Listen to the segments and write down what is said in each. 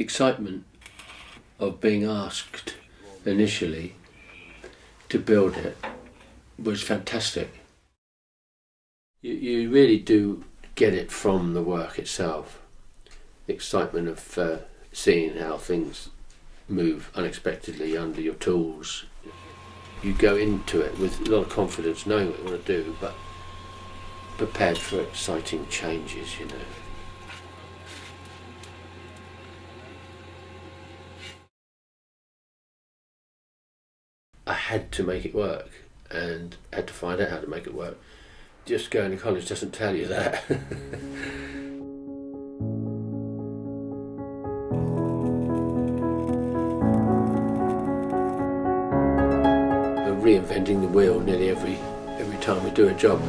excitement of being asked initially to build it was fantastic. You really do get it from the work itself. The excitement of seeing how things move unexpectedly under your tools. You go into it with a lot of confidence, knowing what you want to do, but prepared for exciting changes, you know. I had to make it work and had to find out how to make it work. Just going to college doesn't tell you that. We're reinventing the wheel nearly every time we do a job.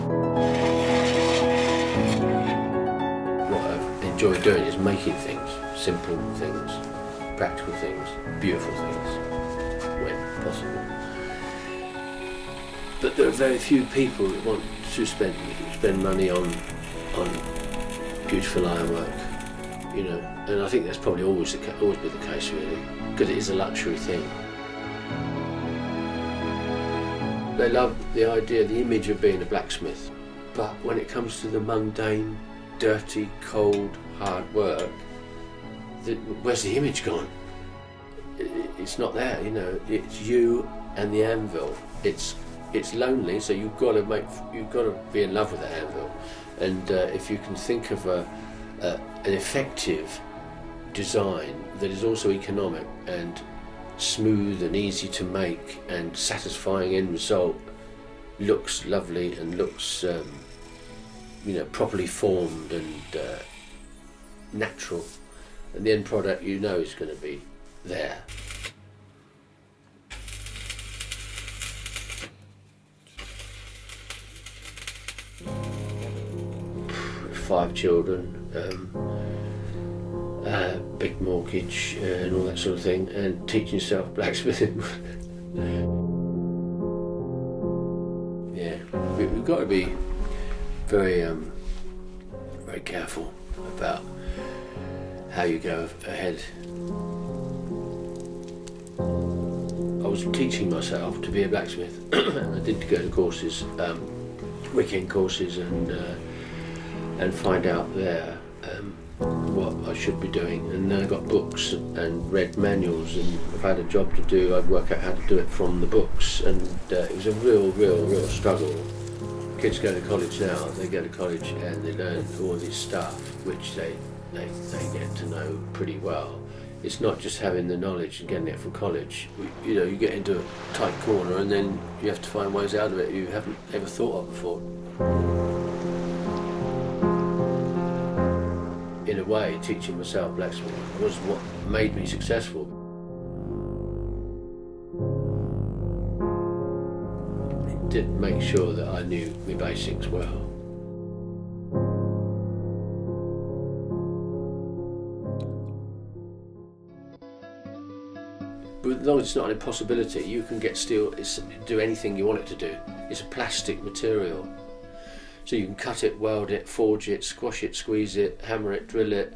What I enjoy doing is making things, simple things, practical things, beautiful things, when possible. But there are very few people that want to spend money on beautiful ironwork, you know. And I think that's probably always been the case, really, because it is a luxury thing. They love the idea, the image of being a blacksmith, but when it comes to the mundane, dirty, cold, hard work, where's the image gone? It's not there, you know. It's you and the anvil. It's lonely, so you've got to be in love with the anvil, and if you can think of an effective design that is also economic and smooth and easy to make and satisfying end result, looks lovely and looks properly formed and natural, and the end product you know is going to be there. Five children, big mortgage and all that sort of thing, and teaching yourself blacksmithing. Yeah, we've got to be very careful about how you go ahead. I was teaching myself to be a blacksmith, and I did go to courses, weekend courses, and find out there what I should be doing. And then I got books and read manuals, and if I had a job to do, I'd work out how to do it from the books, and it was a real struggle. Kids go to college now, they go to college and they learn all this stuff which they get to know pretty well. It's not just having the knowledge and getting it from college. You get into a tight corner and then you have to find ways out of it you haven't ever thought of before. In a way, teaching myself blacksmith was what made me successful. It did make sure that I knew my basics well. But as long as it's not an impossibility, you can get steel, do anything you want it to do. It's a plastic material. So you can cut it, weld it, forge it, squash it, squeeze it, hammer it, drill it,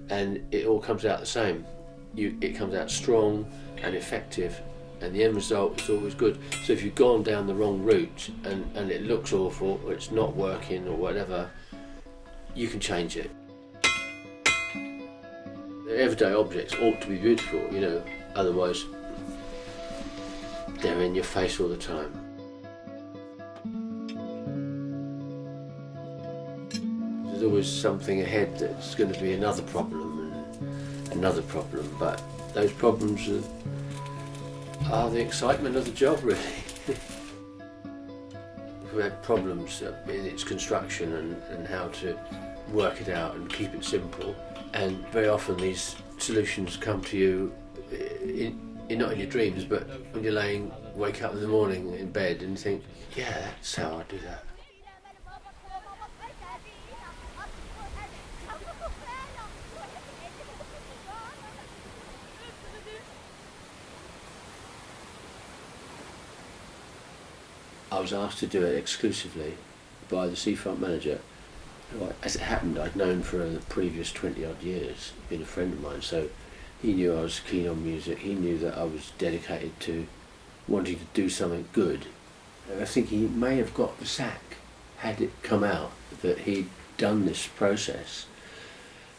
and it all comes out the same. It comes out strong and effective, and the end result is always good. So if you've gone down the wrong route and it looks awful, or it's not working or whatever, you can change it. The everyday objects ought to be beautiful, otherwise they're in your face all the time. There's always something ahead that's going to be another problem and another problem, but those problems are the excitement of the job, really. We had problems in its construction and how to work it out and keep it simple, and very often these solutions come to you not in your dreams, but when you're wake up in the morning in bed and you think, yeah, that's how I do that. I was asked to do it exclusively by the seafront manager, who, as it happened, I'd known for the previous 20 odd years, been a friend of mine, so He knew I was keen on music. He knew that I was dedicated to wanting to do something good. And I think he may have got the sack had it come out that he'd done this process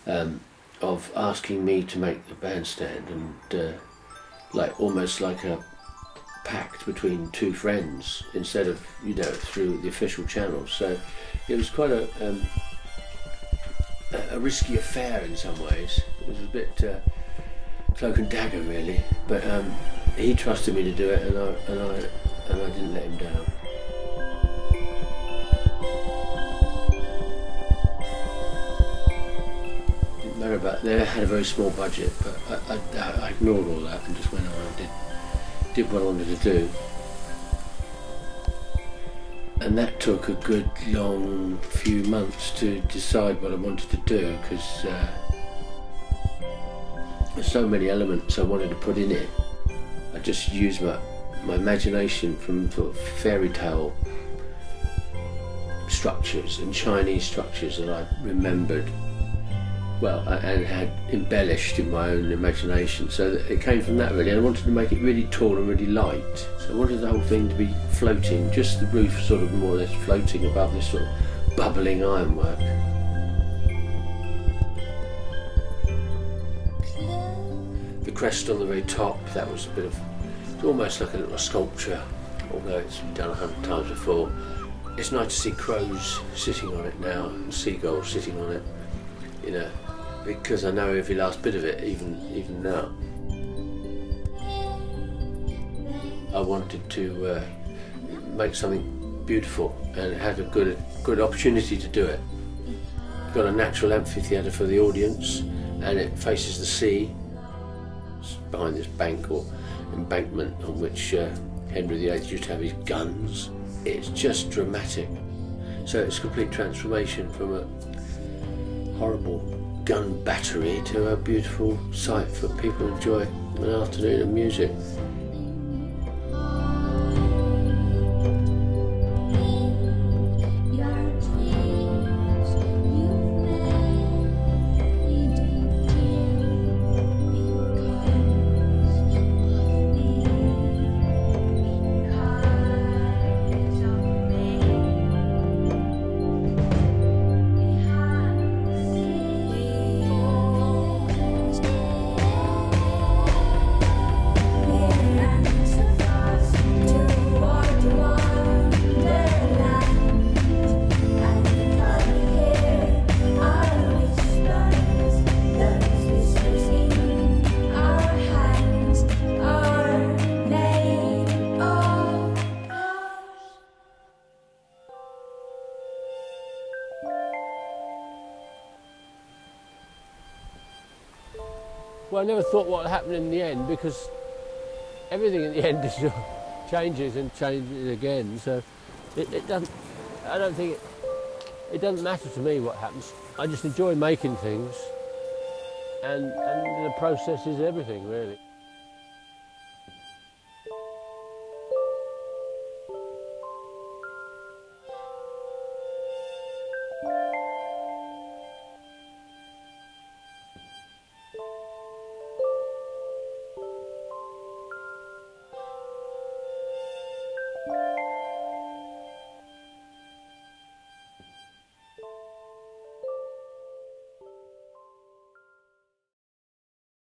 of asking me to make the bandstand, and almost like a pact between two friends instead of, through the official channels. So it was quite a risky affair in some ways. It was a bit cloak and dagger really, but he trusted me to do it, and I didn't let him down. Didn't matter about, they had a very small budget, but I ignored all that and just went on and did what I wanted to do. And that took a good long few months to decide what I wanted to do, because there's so many elements I wanted to put in it. I just used my imagination from sort of fairy tale structures and Chinese structures that I remembered well and had embellished in my own imagination. So that it came from that really. I wanted to make it really tall and really light. So I wanted the whole thing to be floating, just the roof sort of more or less floating above this sort of bubbling ironwork. The crest on the very top, that was it's almost like a little sculpture, although it's been done 100 times before. It's nice to see crows sitting on it now, and seagulls sitting on it, because I know every last bit of it, even now. I wanted to make something beautiful, and it had a good opportunity to do it. Got a natural amphitheatre for the audience, and it faces the sea. It's behind this bank or embankment on which Henry VIII used to have his guns. It's just dramatic. So it's a complete transformation from a horrible gun battery to a beautiful sight for people to enjoy an afternoon of music. Well, I never thought what would happen in the end, because everything in the end is changes and changes again. So it doesn't. I don't think it doesn't matter to me what happens. I just enjoy making things, and the process is everything really.